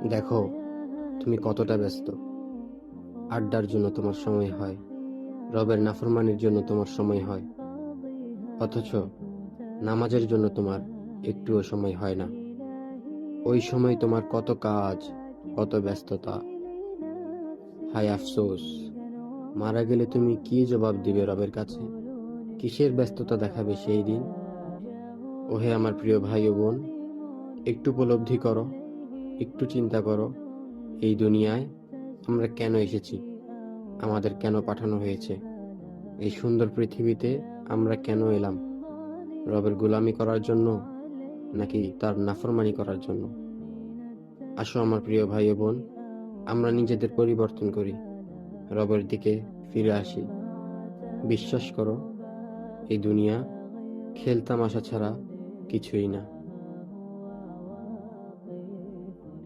দেখো, তুমি কতটা ব্যস্ত। আড্ডার জন্য তোমার সময় হয়, রবের নাফরমানির জন্য তোমার সময় হয়, অথচ নামাজের জন্য তোমার একটুও সময় হয় না। ওই সময় তোমার কত কাজ, কত ব্যস্ততা। হায় আফসোস, মারা গেলে তুমি কি জবাব দিবে রবের কাছে? কিসের ব্যস্ততা দেখাবে সেই দিন? ওহে আমার প্রিয় ভাই ও বোন, একটু উপলব্ধি করো, একটু চিন্তা করো, এই দুনিয়ায় আমরা কেন এসেছি, আমাদের কেন পাঠানো হয়েছে, এই সুন্দর পৃথিবীতে আমরা কেন এলাম? রবের গোলামি করার জন্য, নাকি তার নাফরমানি করার জন্য? আসো আমার প্রিয় ভাই ও বোন, আমরা নিজেদের পরিবর্তন করি, রবের দিকে ফিরে আসি। বিশ্বাস করো, এই দুনিয়া খেলতামাশা ছাড়া কিছুই না।